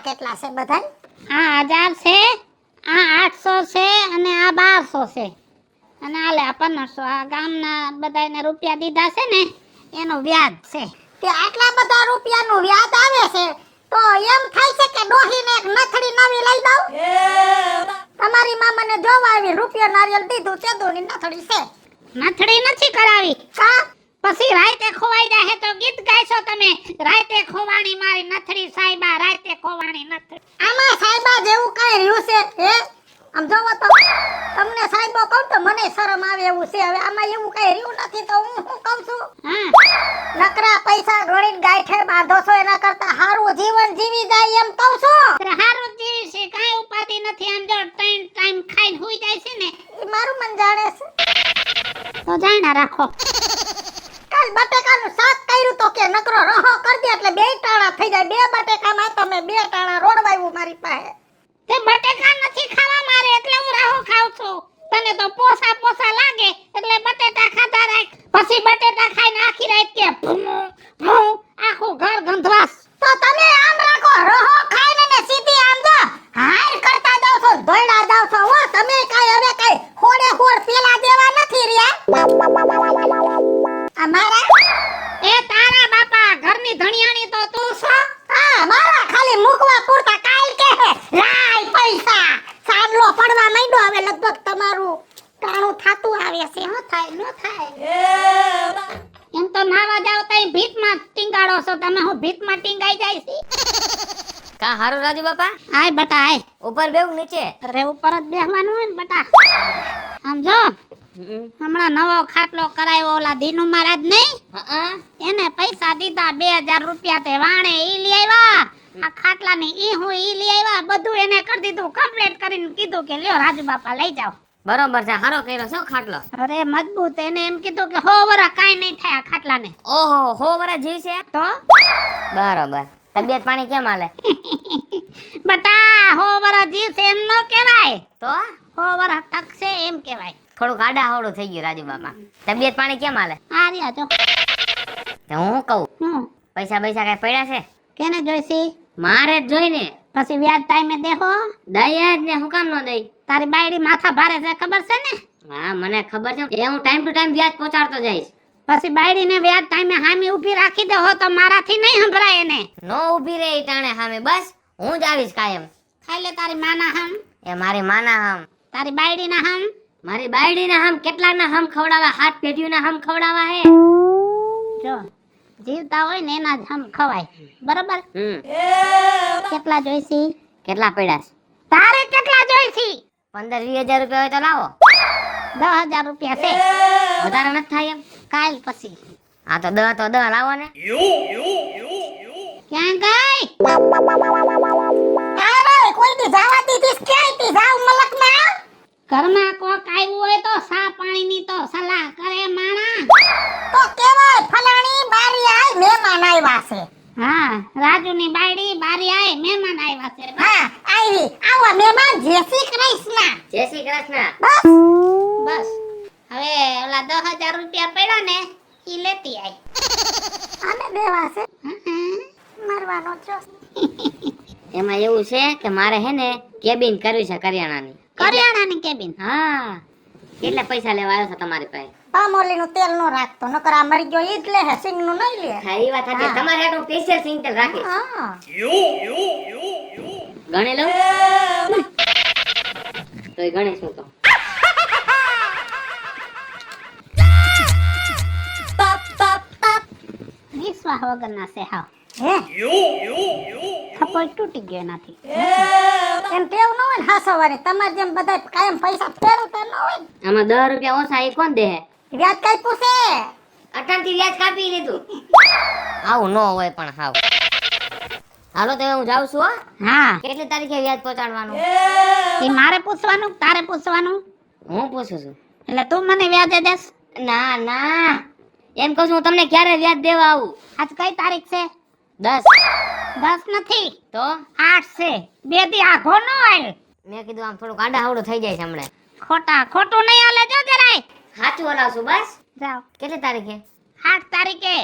કેટલા છે બધાય? આ 1000 છે, આ 800 છે અને આ 1200 છે અને આલે આ 1500. આ ગામના બધાયને રૂપિયા દીધા છે ને એનું વ્યાજ છે. તે આટલા બધા રૂપિયાનું વ્યાજ આવે છે તો એમ થાય છે કે ડોહીને એક નથડી નવી લઈ દઉં? તમારી માં મને જોવા આવી, રૂપિયા નારિયેળ દીધું, તેદુની નથડી છે. નથડી નથી કરાવી. કા પછી રાતે ખોવાઈ જાય તો ગીત ગાયશો તમે, રાતે ખોવાણી મારી નથડી સાહેબા, રાતે ખોવાણી નથડી. આમાં સાહેબા જેવું કઈ રહ્યું છે? હે આમ જોવો તો તમને સાહેબો કહું તો મને શરમ આવે એવું છે. હવે આમાં એવું કઈ રહ્યું નથી તો હું શું કહું છું? હા, નકરા પૈસા ગણીને ગાંઠે બાંધો છો એના કરતા સારું જીવન જીવી જાય એમ કહું છું. ત્યારે હારું જીવી છે, કાંઈ ઉપાધિ નથી. આમ જો ટાઈમ ખાઈને હુઈ જાય છે ને ઈ મારું મન જાણે છે. તો જાણ્યા રાખો. કાલ બટેકાનું શાક કર્યું તો કે નકરો રહો કરી દે એટલે બે ટાણા થઈ જાય. બે બટેકામાં તમે બે ટાણા રોડવાયું મારી પાસે. તે બટેકા નથી ખાવા મારે એટલે હું રાહો ખાઉં છું. તને તો પોસા લાગે એટલે બટેટા ખાતા રાખ. પછી બટેટા ખાઈને આખી રાત કે આખું ઘર ગંધવાસ. તો તમે આમ રાખો, રહો ખાઈને ને સીધી આમ જો હાર કરતા જાવ છો, ધોઈડા જાવ છો. હો તમે કાઈ હવે કાઈ હોડે હોડ પેલા દેવા નથી રહ્યા. આ મારા એ તારા બાપા ઘરની ધણિયાણી તો તું છો. હા મારા ખાલી મુકવા પૂરતા કાલ કે લાય પૈસા સાંડલો પડવા માંડ્યો. હવે લગભગ તમારું ટાણું થાતું આવે છે. હો થાય ન થાય? એમ તો નાવા જાવ તઈ ભીતમાં ટીંગાડો છો તમે. હું ભીતમાં ટીંગાઈ જાય છે. કા હારું રાજુ બાપા? આય બટા આય. ઉપર બેવું નીચે? અરે ઉપર જ બેહવાનું હોય ને બટા. આમ જો હમણાં નવો ખાટલો કરાયો ઓલા દીનુ મહારાજ નહીં, હા, એને પૈસા દીધા 2000 રૂપિયા. તે વાણે ઈ લઈ આવ્યા, આ ખાટલાની ઈ હું ઈ લઈ આવ્યા, બધું એને કરી દીધું. કમ્પ્લીટ કરીને કીધું કે લ્યો રાજુ બાપા લઈ જાઓ. બરોબર છે, હારો કર્યો છો ખાટલો. અરે મજબૂત. એને એમ કીધું કે 100 વરસ કાઈ નહીં થાય આ ખાટલાને. ઓહો, 100 વર્ષ જીવ છે તો બરોબર. તબિયત પાણી કેમ હાલે? બટા 100 વરસ જીવશે એમ ન કહેવાય, તો 100 વરસ ટકશે એમ કહેવાય. થોડુંક આડા હવડું થઈ ગયું રાજુ બાપા. તબિયત પાણી કેમ હાલે? આ રહ્યા જો. તો હું કહું, હું પૈસા કઈ પડ્યા છે? કેને જોઈશી? મારે જ જોઈને. પછી વ્યાજ ટાઈમે દેહો. દઈ જ ને, હું કામ ન દઈ? તારી બાયડી માથા ભારે છે ખબર છે ને? હા મને ખબર છે, એ હું ટાઈમ ટુ ટાઈમ વ્યાજ પહોંચાડતો જઈશ. પછી બાયડીને વ્યાજ ટાઈમે હામી ઊભી રાખી દે હો તો મારાથી નહીં સંભળાય એને. નો ઊભી રહે ઈ ટાણે સામે, બસ હું જ આવીશ કાયમ. ખાઈ લે તારી માના હમ, એ મારી માના હમ, તારી બાયડીના હમ. મારી બાયડીના હમ. કેટલાના હમ ખવડાવા? 7 પેઢીઓના હમ ખવડાવા હે. જો જીવતા હોય ને એના જ હમ ખવાય, બરોબર? કેટલા જોઈશી? કેટલા પડ્યા છે? તારે કેટલા જોઈશી? 15-20 હજાર રૂપિયા હોય તો લાવો. 10,000 રૂપિયા છે. વધારે નથી થાય એમ? કાલ પછી હા તો 10 લાવો ને. ક્યાં ગઈ? અરે કોઈ દી જવા દીધી છે? ક્યાંય તી જાવ મલકમાં? ઘરમાં કોક આવ્યું હોય તો સા પાણીની તો સલાહ કરે માણા. તો કેવાય ફલાણી બારી આય મહેમાન આવ્યા છે. હા, રાજુની બાયડી બારી આય મહેમાન આવ્યા છે. હા આવી આવા મહેમાન જય શ્રી કૃષ્ણ. જય શ્રી કૃષ્ણ. બસ બસ હવે ઓલા 10,000 રૂપિયા પડ્યા ને ઈ લેતી આય. આને દેવા છે મારવાનો છો. એમાં એવું છે કે મારે હે ને કેબિન કરવી છે કરિયાણાની. કરિયાણાની કેબિન? હા. કેટલા પૈસા લેવા આવ્યો છો તમારી પાસે? પામોલીનું તેલ નો રાખતો, નકર આ મરી ગયો ઈ જ લે હે, સિંગનું નહીં લે. હા એ વાત સાચી. તમારે હાટું સ્પેશિયલ સિંગતેલ રાખીશ. હા ગણી લઉં? તોય ગણીશું તો. વિશ્વાસ વગરના છે હાવ. હે થપ્પડ તૂટી ગયો એનાથી. એમ ટેવ ન હોય ને હાસવાની. તમારે જેમ બધા કાયમ પૈસા ફેરવતા ન હોય. આમાં 10 રૂપિયા ઓછા એ કોણ દે? વ્યાજ કઈ પૂછે? અટાણથી વ્યાજ કાપી લીધું. આવું ન હોય પણ હાવ. હાલો તો હું જાઉં છું હો. હા, કેટલી તારીખે વ્યાજ પહોંચાડવાનું? એ મારે પૂછવાનું તારે પૂછવાનું? હું પૂછું છું. એટલે તું મને વ્યાજે દેસ? ના ના, એમ કહું છું હું તમને ક્યારે વ્યાજ દેવા આવું? આજ કઈ તારીખ છે? 10. 10 નથી તો 8 છે. 2 દી આઘો ન આય. મેં કીધું આમ થોડુંક આડા હવડું થઈ જાય છે હમણાં. ખોટું નહીં હાલે જો જરાય. સાચું હલાવશું બસ. જાઓ. કેટલી તારીખે? 8 તારીખે.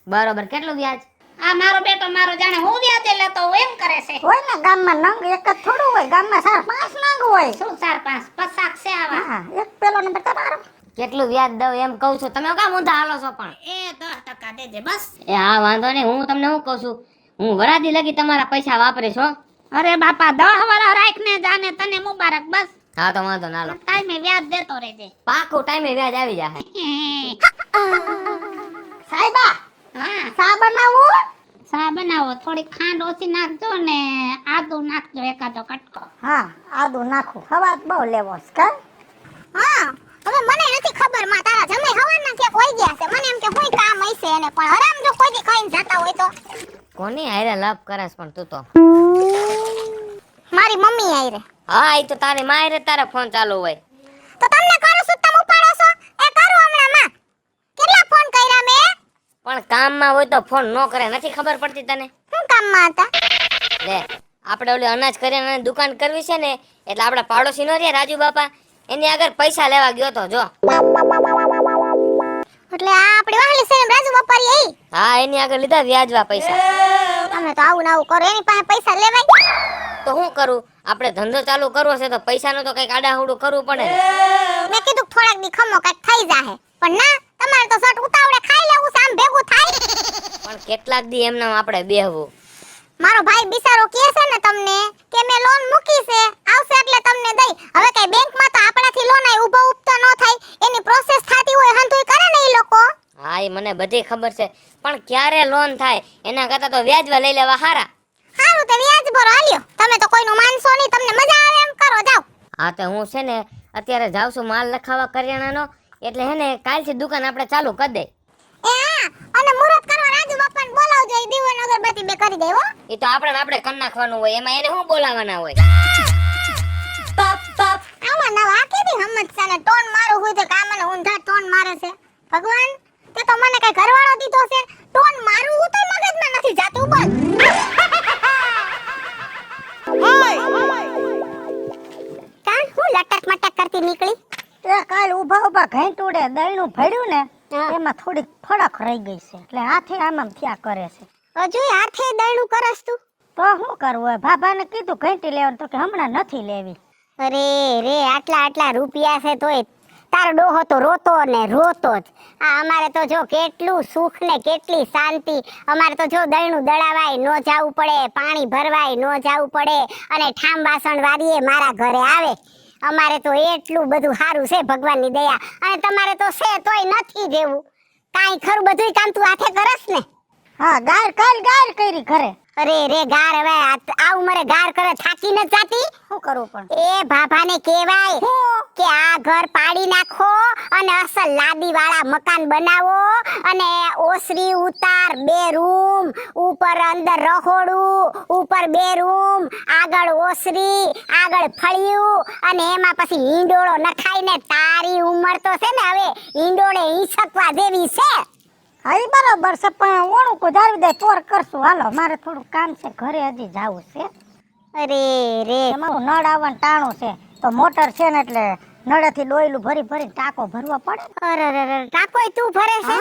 બરોબર. કેટલું વ્યાજ? આ મારો બેટો મારો જાણે હું વ્યાજે લેતો હોય એમ કરે છે હોય ને ગામમાં નંગ એક જ થોડું હોય, ગામમાં 4-5 નંગ હોય. શું 4-5 પસાક છે આવા હા, એક પેલો નંબર તમારો. કેટલું વ્યાજ દઉં એમ કહું છું, તમે કામ ઊંધા હાલો છો પણ. એ 10% દેજે બસ. એ હા વાંધો નહીં, હું તમને શું કહું છું, હું વરાદી લગી તમારા પૈસા વાપરીશ હો. અરે બાપા 10 વર્ષ રાખને જાને તને મુબારક બસ. હા તો વાંધો ના હાલો, ટાઈમે વ્યાજ દેતો રહેજે. પાકું ટાઈમે વ્યાજ આવી જાય. સાહેબા, હા ચા બનાવું? ચા બનાવો, થોડી ખાંડ ઓછી નાખજો ને આદુ નાખજો એકાદો કટકો. હા, આદુ નાખું. હવા બહુ લેવો છે કે? હા હવે મને નથી ખબર માં તારા જમે હવાના કે કોઈ ગયા છે મને એમ કે કોઈ કામ હશે એને પણ હરામ જો કોઈ દી ખાઈને જતા હોય તો કોની હારે લપ કરસ પણ તું તો. મારી મમ્મી આઈ રે હા એ તો તારી માયરે તારા ફોન ચાલુ હોય. તો તમને કરું છું તમે ઉપાડો છો એ કરું હમણાં માં કેટલા ફોન કર્યા મે પણ કામમાં હોય તો ફોન ન કરે, નથી ખબર પડતી તને? શું કામમાં હતા લે આપણે ઓલી અનાજ કરિયાણાની દુકાન કરવી છે ને, એટલે આપણા પાડોશી નો રે રાજુ બાપા, એની આગળ પૈસા લેવા ગયો તો જો. એટલે આ આપણી વાહલી છે ને રાજુ બાપારી આઈ હા એની આગળ લીધા વ્યાજવા પૈસા. તમે તો આવું ને આવું કરો એની પાસે પૈસા લેવાય તો શું કરું, આપણે ધંધો ચાલુ કરવો છે તો પૈસાનું તો કઈક આડાહુડું કરવું પડે ને. મેં કીધું થોડાક દી ખમો કઈક થઈ જાહે પણ ના તમારે તો સટ ઉતાવળે ખાઈ લેવું છે આમ ભેગું થાય પણ કેટલાક દી એમનામ આપણે બેહવું. મારો ભાઈ બિચારો કહે છે ને તમને કે મેં લોન મૂકી છે આવશે એટલે તમને દઈ હવે કઈ બેંકમાં તો આપણાથી લોન આય ઊભો ઉપતો ન થાય એની પ્રોસેસ થાતી હોય હંતુઈ કરે ને ઈ લોકો હા એ મને બધી ખબર છે, પણ ક્યારે લોન થાય એના કરતા તો વ્યાજવા લઈ લેવા હારા. હારું તે વ્યાજ ભરો હાલ્યો તમે તો કોઈનું માનસો નહીં તમને મજા આવે એમ કરો જાવ હા તો હું છે ને અત્યારે જાઉં છું માલ લખાવા કરિયાણાનો, એટલે હે ને કાલથી દુકાન આપણે ચાલુ કરી દે. એ હા અને મુહૂર્ત કરવા રાજુ બાપાને બોલાવજો ઈ દીવો અગરબત્તી બે કરી દે હો એ તો આપણે કરી નાખવાનું હોય, એમાં એને શું બોલાવાના હોય. આવા નવા કેદી હમત છે ને ટોન મારું હોય તો કામને ઊંધા ટોન મારે છે ભગવાન તે તો મને કઈ ઘરવાળો દીધો છે ટોન મારું હું તો મગજમાં નથી જાતું બોલ કાન હું લટક મટક કરતી નીકળી એ કાલ ઊભા ઘેંટુડે દહીંનું ભર્યું ને, એમાં થોડીક ફડક રહી ગઈ છે, એટલે હાથે આમ થયા કરે છે. હજુ હાથે દળનું કરસ તું તો શું કરવું હોય, ભાભાને કીધું ઘેંટી લેવાનું તો કે હમણાં નથી લેવી. અરે રે આટલા રૂપિયા છે તોય તારો ડોહો તો રોતો ને રોતો જ આ અમારે તો જો કેટલું સુખ ને કેટલી શાંતિ અમારે તો જો દળનું દળાવાય નો જાવું પડે પાણી ભરવાય નો જાવું પડે અને ઠામ વાસણ વારીએ મારા ઘરે આવે અમારે તો એટલું બધું સારું છે ભગવાનની દયા અને તમારે તો છે તોય નથી જેવું કાઈ ખરું બધુંય કામ તું હાથે કરસ ને હા, ગાર કરી ઘરે. અરે રે ગાર હવે આ ઉંમરે ગાર કરે થાકી ન જાતી શું કરવું પણ? એ ભાભાને કહેવાય કે આ ઘર પાડી નાખો અને અસલ લાદી વાળા મકાન બનાવો અને ઓસરી ઉતાર 2 રૂમ ઉપર અંદર રહોડું ઉપર 2 રૂમ આગળ ઓસરી આગળ ફળિયું અને એમાં પછી ઈંડોળો નખાઈને તારી ઉંમર તો છે ને હવે ઈંડોળે ઈસકવા જેવી છે. હા ઈ બરાબર છે, પણ ઓણું કુદાવી દે ચોર કરશું. હાલો મારે થોડું કામ છે, ઘરે હજી જાવું છે. અરે રે એમાં નળ આવવાનું ટાણું છે તો મોટર છે ને એટલે નળેથી ડોયલું ભરી ટાંકો ભરવો પડે. અરે ટાકોય તું ભરે છે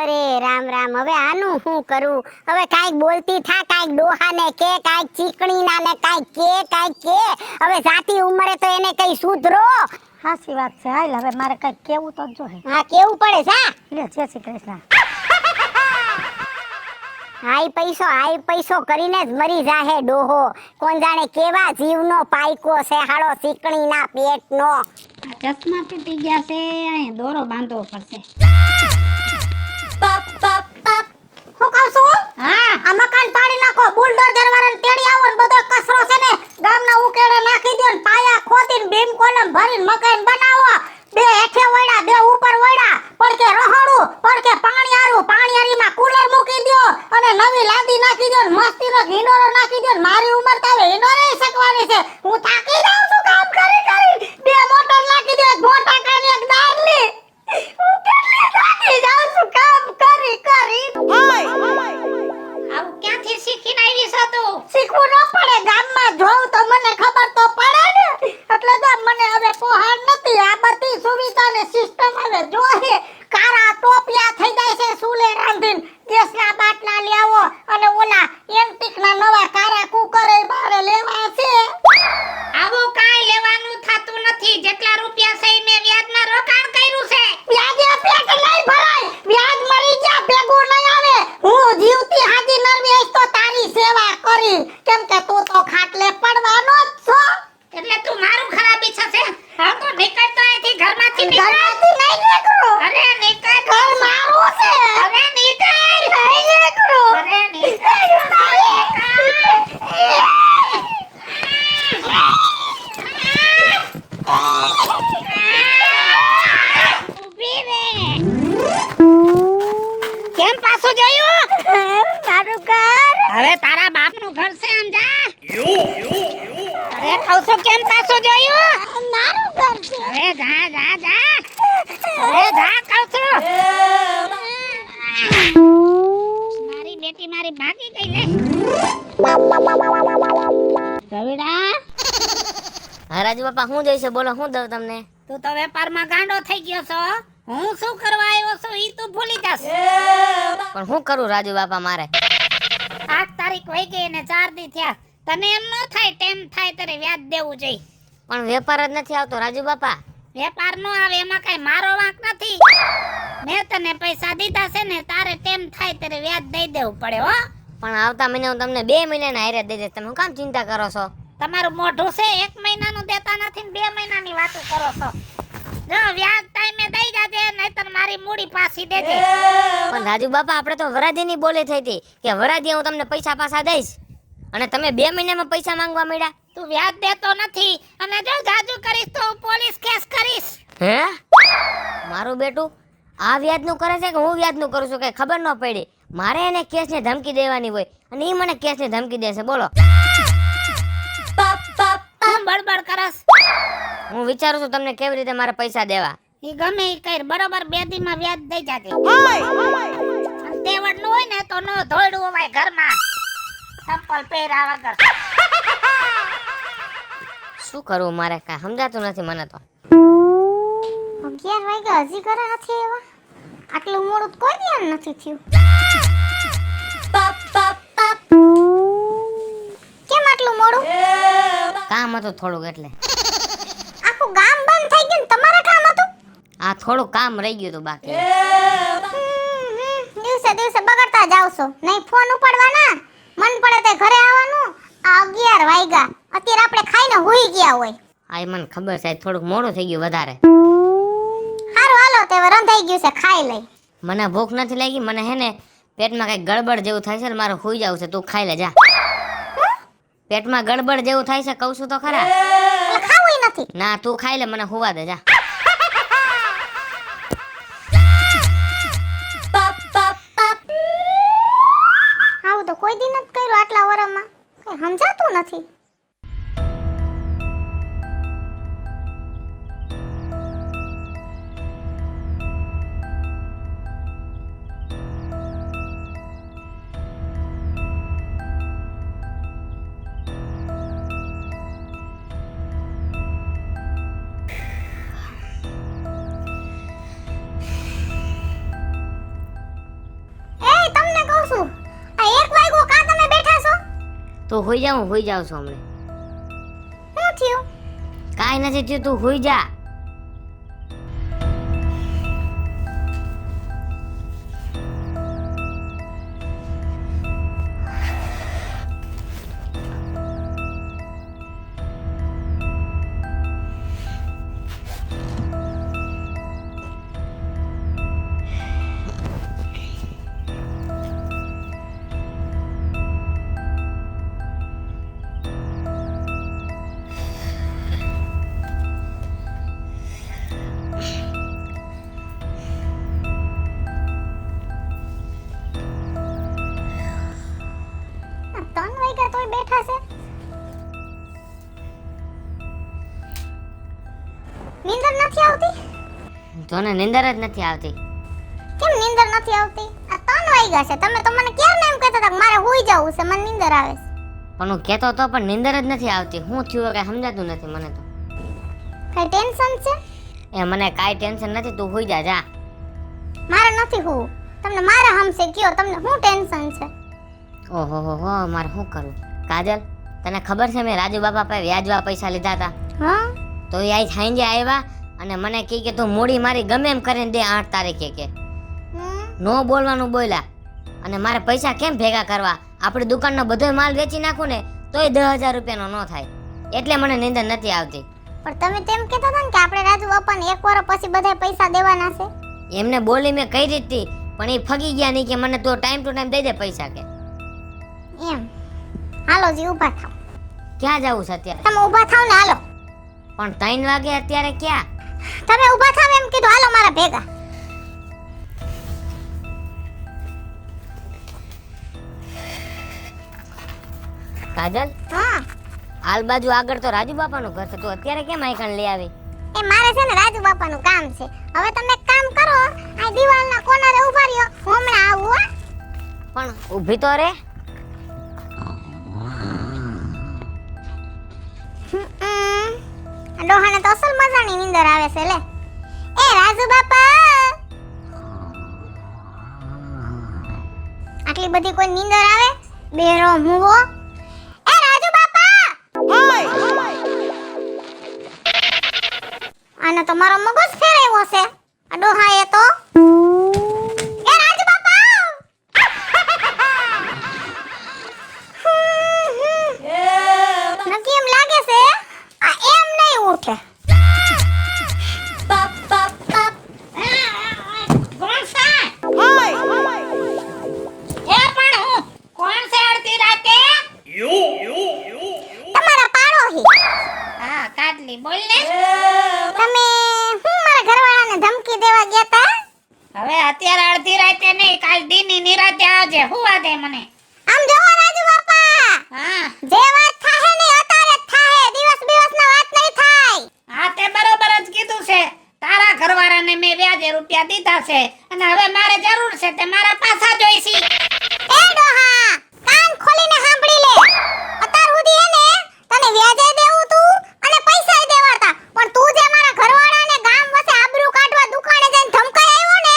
અરે રામ રામ હવે આનું શું કરું હવે કાઈક બોલતી થા કાઈક ડોહાને કે કાઈક ચીકણીના ને કાઈક કે હવે જાતી ઉંમરે તો એને કઈ સુધરો. સાચી વાત છે. હાલ હવે મારે કઈ કેવું તો જોઈએ. હા કેવું પડે જા લે જય શ્રી કૃષ્ણ. હાઈ પૈસો કરીને જ મરી જાહે ડોહો કોણ જાણે કેવા જીવનો પાઈકો છે હાળો ચીકણીના પેટનો. આ ચશ્મા તૂટી ગયા છે, અહીં દોરો બાંધવો પડશે. હું કહું છું? હા આ મકાન પાડી નાખો, બુલડોઝર વાળાને તેડી આવો ને બધો કચરો છે ને ગામના ઉકેડે નાખી દો ને પાયા ખોદીને બીમ કોલમ ભરીને મકાન બનાવો. 2 હેઠે વળ્યા 2 ઉપર વળ્યા, પડકે રહોડું પડકે પાણીયારીમાં કુલર મૂકી દો અને નવી લાદી નાખી દો ને મસ્તીનો હિંડોરો નાખી દો ને મારી ઉંમર તો હવે હિંડોરે શકવાની છે. હું થાકી જાઉં છું કામ કરી 2 મોટર નાખી દો, એક મોટા કાને એક દાળની. હું કેટલી થાકી જાઉં છું કામ કરી. આવું ક્યાંથી શીખીને આવી છો તું? શીખવું ન પડે, ગામમાં જોઉં તો મને ખબર તો પડે ને. એટલે તો મને હવે પોહાણ નથી. આ બધી સુવિધા ને સિસ્ટમ હવે જોહે. કારા ટોપિયા થઈ જાય છે, સુલે રાંધીને ગેસના બાટલા લેવો અને ઓલા એન્ટિકના નવા કારા કુકર બારે લેવા છે. આવું કાંઈ લેવાનું થતું નથી. જેટલા રૂપિયા છે ઈ મેં વ્યાજમાં રોકાણ કર્યું છે. વ્યાજે પેટ નહીં ભરાય, વ્યાજ મરી જા ભેગું નહીં આવે. હું જીવતી હાજી નરવી હઈશ તો તારી સેવા કરી, કેમ કે તું તો ખાટલે પડવાનો જ છો. એટલે તું મારું ખરાબી થશે. હા તો નીકળ તો અહીંથી, ઘરમાંથી નીકળ. ઘરમાંથી નહીં નીકળું. અરે નીકળ. ઘર મારું છે. અરે નીકળ. નહીં નીકળું. અરે નીકળ. ઊભી રે. કેમ પાછું જોયું? મારું ઘર. હવે તારા બાપનું ઘર છે આમ જા. અરે કહું છું કેમ પાછું જોયું? મારું ઘર છે. અરે જા જા જા. અરે જા કહું છું. મારી બેટી મારી ભાગી ગઈ લે. રવિડા, હા રાજુ બાપા શું જોઈશે બોલો, શું દઉં તમને? તું તો વેપારમાં ગાંડો થઈ ગયો છો. હું શું કરવા આવ્યો છું ઈ તું ભૂલી જાસ. પણ શું કરું રાજુ બાપા મારે? 8 તારીખ વહી ગઈ ને 4 દી થયા. તને એમ ન થાય તેમ થાય તારે વ્યાજ દેવું જોઈએ. પણ વેપાર જ નથી આવતો રાજુ બાપા. વેપાર નો આવે એમાં કઈ મારો વાંક નથી. મેં તને પૈસા દીધા છે ને, તારે તેમ થાય ત્યારે વ્યાજ દઈ દેવું પડે હો. પણ આવતા મહિને હું તમને 2 મહિનાના હારે દઈ દઈશ. તમે શું કામ ચિંતા કરો છો? તમારું મોઢું છે 1 મહિનાનું દેતા નથી ને 2 મહિનાની વાતો કરો છો. જો વ્યાજ ટાઈમે દઈ જાજે, નહીતર મારી મૂડી પાછી દેજે. પણ રાજુ બાપા આપણે તો વરાજીની બોલે થઈ હતી કે વરાજી હું તમને પૈસા પાછા દઈશ, અને તમે 2 મહિનામાં પૈસા માંગવા મળ્યા. તું વ્યાજ દેતો નથી અને જો જાજુ કરીશ તો હું પોલીસ કેસ કરીશ. હે મારું બેટું આ વ્યાજનું કરે છે કે હું વ્યાજનું કરું છું કઈ ખબર ન પડી. મારે એને કેસની ધમકી દેવાની હોય અને એ મને કેસની ધમકી દેશે. બોલો હું બડબડ કરસ. હું વિચારું છું તમને કેવી રીતે મારે પૈસા દેવા. ઈ ગમે ઈ કર, બરોબર 2 દીમાં વ્યાજ દઈ જાજે. તેવડ નું હોય ને તો નો ધોયડું હોય ઘરમાં. સંપલ પહેરા વગર. શું કરવું મારે કાંઈ સમજાતું નથી મને તો. 11 વાગ્યા હજી ઘરે નથી એવા. આટલું મોડું તો કોઈ ધ્યાન નથી થયું. કેમ આટલું મોડું? કામ હતું થોડુંક એટલે. આખું ગામ બંધ થઈ ગયું ને તમારે કામ હતું? આ થોડું કામ રહી ગયું હતું બાકી. દિવસે દિવસે બગડતા જાવ છો. નહીં ફોન ઉપાડવાના, મન પડે તે ઘરે આવવાનું. આ 11 વાગ્યા, અત્યારે આપણે ખાઈને હુઈ ગયા હોય. આ મને ખબર છે થોડુંક મોડું થઈ ગયું વધારે. હારું હાલો, તે રંધાઈ ગયું છે, ખાઈ લઈ. મને ભૂખ નથી લાગી, મને હે ને પેટમાં કઈ ગડબડ જેવું થાય છે ને મારે હુઈ જવું છે. તું ખાઈ લે જા. પેટમાં ગડબડ જેવું થાય છે કહું છું તો ખરા. એટલે ખાવું નથી. ના તું ખાઈ લે, મને હુવા દે જા. આવું તો કોઈ દી નથી કર્યું આટલા વરમાં. કઈ સમજાતું નથી. તમને કહું છું, આ 1 વાગ્યો કા તમે બેઠા છો? તું હુઈ જા, હું હુઈ જાઉં છું હમણાં. શું થયું? કાંઈ નથી થયું, તું હુઈ જા. તોય બેઠા છે. નીંદર નથી આવતી? તને નીંદર જ નથી આવતી. કેમ નીંદર નથી આવતી? આ 3 વાગ્યા છે. તમે તો મને ક્યારે એમ કહેતા હતા કે મારે હુઈ જવું છે, મને નીંદર આવે છે. પણ હું કહેતો તો પણ નીંદર જ નથી આવતી. શું થયું કઈ સમજાતું નથી મને તો. કઈ ટેન્શન છે? એ મને કાઈ ટેન્શન નથી, તું હુઈ જા જા. મારે નથી હું. તમને મારા હમસે કયો, તમને શું ટેન્શન છે? ઓહો હો હો મારે શું કરવું? કાજલ, તને ખબર છે મેં રાજુ બાપા પાસે વ્યાજવા પૈસા લીધા હતા? હા તો એ આજ સાંજે આવ્યા અને મને કહે કે તું મૂડી મારી ગમે એમ કરીને દે 8 તારીખે કે નો બોલવાનું બોલ્યા. અને મારે પૈસા કેમ ભેગા કરવા? આપણી દુકાનનો બધો માલ વેચી નાખું ને તોય 10,000 રૂપિયાનો ન થાય. એટલે મને નીંદર નથી આવતી. પણ તમે તેમ કહેતા હતા ને કે આપણે રાજુ બાપાને 1 વર્ષ પછી બધા પૈસા દેવાના છે. એમને બોલી મેં કઈ રીતથી, પણ એ ફગી ગયા નહીં કે મને તો ટાઈમ ટુ ટાઈમ દઈ દે પૈસા કે. એમ હાલો જી ઊભા થાવ. ક્યાં જવું છે અત્યારે? તમે ઊભા થાવ ને હાલો. પણ 3 વાગે અત્યારે ક્યાં? તમે ઊભા થાવ એમ કીધું હાલો મારા ભેગા. કાજલ, હા હાલ બાજુ આગળ તો રાજુ બાપાનું ઘર છે, તો અત્યારે કેમ આઈકણ લઈ આવી? એ મારે છે ને રાજુ બાપાનું કામ છે. હવે તમે એક કામ કરો, આ દિવાલના કોનારે ઊભા રહ્યો, હું હમણાં આવું હો. પણ ઊભી તો રે. આ ડોહાને તો અસલ મજાની નીંદર આવે છે લે. એ રાજુ બાપા, આટલી બધી કોઈ નીંદર આવે? બેરો મુવો. એ રાજુ બાપા, આને તો મારો મગજ ફેરવ્યો છે આ ડોહાએ તો. એ રાજુ બાપા, નક્કી એમ લાગે છે આ એમ નહીં ઉઠે. કોણ છે? એ પણ હું કોણ છે અડધી રાતે? તમારા પાડોશી. હા કાટલી બોલ ને. તમે હું મારા ઘરવાળાને ધમકી દેવા ગયા તા? હવે અત્યારે અડધી રાતે નહીં, કાલ દીની નિરાતે આવજે, હુવા દે મને. આમ જોવો રાજુ બાપા, હા જે વાત થાહે ને અત્યારે જ થાહે, દિવસ દિવસના વાત નહીં થાય. હા તે બરોબર જ કીધું છે. તારા ઘરવાળાને મેં વ્યાજે રૂપિયા દીધા છે અને હવે મારે જરૂર છે તે મારા પાછા જોઈશી. એ ડોહા, કાન ખોલીને સાંભળી લે. અત્યાર સુધી હે ને તને વ્યાજે દેવું તું અને પૈસાય દેવાતા, પણ તું જે મારા ઘરવાળાને ગામ વસે આબરૂ કાઢવા દુકાને જઈને ધમકાઈ આવ્યો ને,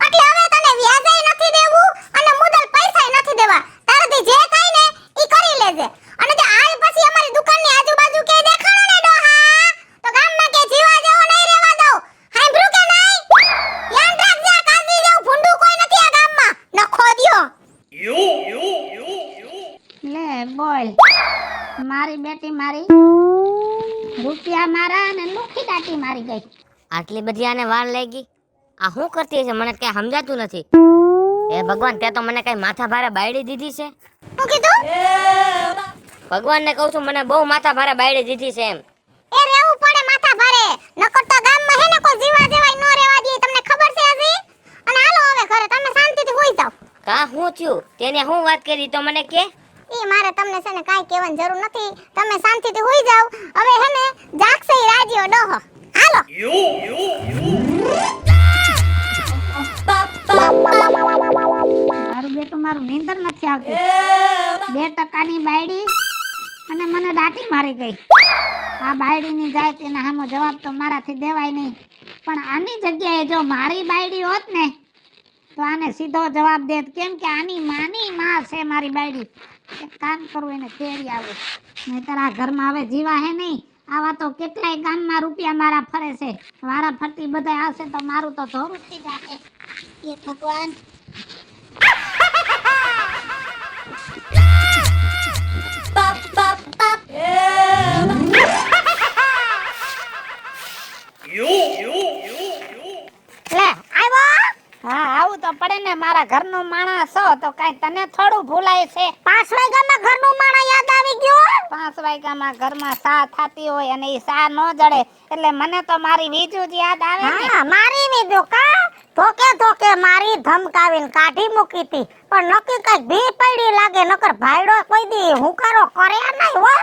એટલે હવે તને વ્યાજે નથી દેવું અને મુદલ પૈસાય નથી દેવા. તારાથી જે થાય ને ઈ કરી લેજે. અને જો આજ પછી અમારી દુકાનની આજુબાજુ કે દેખાણો ને ડોહા, તો ગામમાં કે જીવા જેવો નહીં રહેવા દઉં. સાંભળ્યું કે નહીં? ધ્યાન રાખજે, આ કાજી જેવું ભૂંડું કોઈ નથી આ ગામમાં. નખો દ્યો. લે બોલ. મારી બેટી મારી રૂપિયા મારા અને લુખી દાટી મારી ગઈ. આટલી બધી આને વાર લાગી? આ શું કરતી છે મને કઈ સમજાતું નથી. એ ભગવાન, તે તો મને કઈ માથા ભારે બાયડી દીધી છે. શું કીધું? ભગવાનને કહું છું મને બહુ માથા ભારે બાયડી દીધી છે એમ. એ રહેવું પડે માથા ભારે, નકર તો ગામમાં હે ને કોઈ જીવા જેવાય નો રહેવા દે. તમને ખબર છે હજી? અને હાલો હવે ઘરે, તમે શાંતિથી હોઈ જાઓ. કા શું થયું? તેને શું વાત કરી તો મને કે? ઈ મારે તમને છે ને કાઈ કહેવાની જરૂર નથી. તમે શાંતિથી હોઈ જાઓ. હવે હે ને જાગશે ઈ રાજીઓ ડોહો. હાલો. મારું બેટું મારું નીંદર નથી આવતી. 2% બાયડી અને મને દાટી મારી ગઈ. આ બાયડીની જાય તેના સામો જવાબ તો મારાથી દેવાય નહીં. પણ આની જગ્યાએ જો મારી બાયડી હોત ને તો આને સીધો જવાબ દેત, કેમ કે આની માની માં છે મારી બાયડી. એક કામ કરું, એને તેડી આવું, નહીંતર આ ઘરમાં હવે જીવા હે નહીં. આવા તો કેટલાય ગામમાં રૂપિયા મારા ફરે છે. વારા ફરતી બધા આવશે તો મારું તો ધોરું થઈ જશે. એ ભગવાન. લે આવ્યો. હા આવું તો પડે ને, મારા ઘરનો માણસ છો તો કઈ તને થોડું ભૂલાય છે. 5 વાગ્યામાં ઘરનું માણા યાદ આવી ગયું. 5 વાગ્યામાં ઘરમાં સા થાતી હોય અને એ સા ન જડે એટલે મને તો મારી વીજુ જ યાદ આવે ને. હા, મારી વિધો કા ધોકે ધોકે મારી ધમકાવીને કાઢી મૂકી તી, પણ નક્કી કઈ ભી પડી લાગે. નકર ભાઈડો કોઈ દી હુંકારો કર્યા નહીં હો.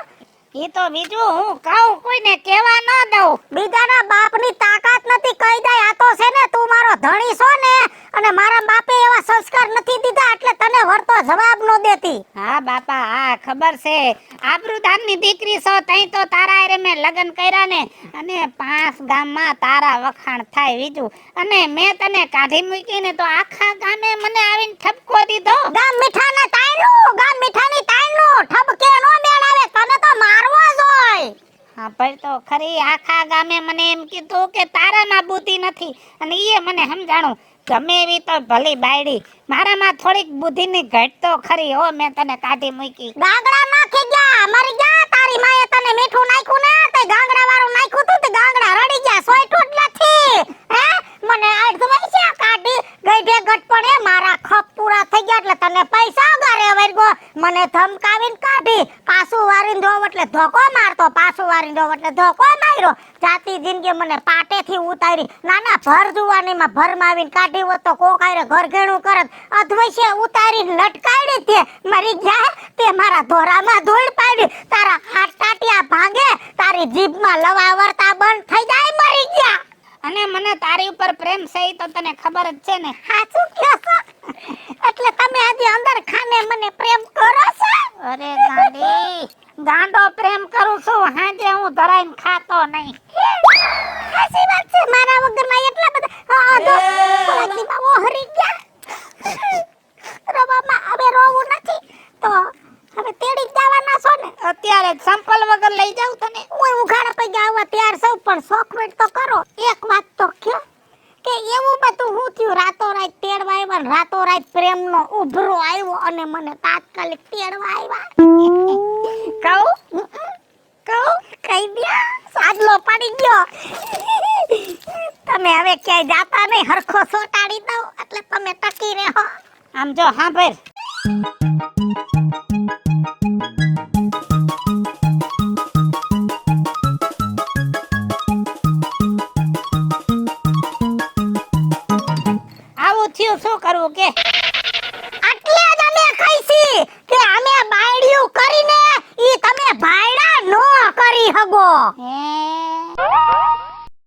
ઈ તો બીજું હું કહું કોઈને કહેવા ન દઉં. બીજાના બાપની તાકાત નથી કહી દે. આ તો છે ને તું મારો ધણી છો ને, અને મારા બાપે એવા સંસ્કાર નથી દીધા એટલે તને વળતો જવાબ નો દેતી. હા બાપા, હા ખબર છે. આબરૂદારની દીકરી છો તઈ તો તારા હારે મેં લગ્ન કર્યા ને, અને 5 ગામમાં તારા વખાણ થાય બીજું. અને મેં તને કાઢી મૂકી ને તો આખા ગામે મને આવીને ઠપકો દીધો. ગામ મીઠાના તાયનું, ગામ મીઠાની તાયનું ઠબકે નો મેળ આવે, તને તો મારવો જ હોય. હા પણ તો ખરી આખા ગામે મને એમ કીધું કે તારામાં બુદ્ધિ નથી, અને ઈએ મને સમજાણું ગમે એવી તો ભલી બાયડી, મારામાં થોડીક બુદ્ધિની ઘટ તો ખરી હો. મેં તને કાઢી મૂકી. ગાંગડા નાખી ગયા, મરી ગયા. તારી માએ તને મીઠું નાખ્યું ને, તે ગાંગડા વાળું નાખ્યું તું, તે ગાંગડા રડી ગયા. સોયટું જ નથી. હે મને આઠ વૈસા કાઢી ગઈઢે ગટપણે મારા ખપ પૂરા થઈ ગયા એટલે તને પૈસા ગારે વર્ગો મને ધમકાવીને કાઢી. પાછું વારીને દો એટલે ધોકો મારતો, પાછું વારીને દો એટલે ધોકો માર્યો. જાતી જિંદગી મને પાટેથી ઉતારી. નાના ભર જુવાનીમાં ભરમાં આવીને કાઢી હોત તો કોકાયરે ઘર ઘેણું કરત. અધવૈસે ઉતારીને લટકાડી તે મરી ગયા. તે મારા ધોરામાં ધૂળ પાડી. તારા હાથ ટાટિયા ભાંગે, તારી જીભમાં લવા વર્તા બંધ થઈ જાય, મરી ગયા. અને મને તારી ઉપર પ્રેમ છે ઈ તો તને ખબર જ છે ને. સાચું કહો છો? એટલે તમે હજી અંદર ખાને મને પ્રેમ કરો છો? અરે ગાંડી, ગાંડો પ્રેમ કરું છું. હાજે હું ધરાઈને ખાતો નહીં. સાચી વાત છે. મારા વગરમાં એટલા બધા ઓલા દીવા ઓહરી ગયા. રવામાં હવે રોવું નથી તો હવે તેડી જ જવાના છો ને? અત્યારે જ સંપલ વગર લઈ જાઉં તને. ઓય ઉઘાડા પૈ ગયા આવવા તૈયાર સૌ, પણ શોખવેટ તો કરો. એક વાત તો કે એવું બધું હું થયું? રાતો રાત તેડવા આવ્યા ને રાતો રાત પ્રેમનો ઉભરો આવ્યો અને મને તાત્કાલિક તેડવા આવ્યા. કહું કહી દે, સાદલો પડી ગયો. તમે હવે ક્યાંય જાતા નહીં, હરખો સોટાડી દઉં એટલે તમે ટકી રહો. આમ જો સાંભળ, આવું થયું શું કરવું કે? એટલે જ અમે કહીશી કે અમે બાયડિયું કરીને ઈ તમે ભાયડા નો કરી હગો. હે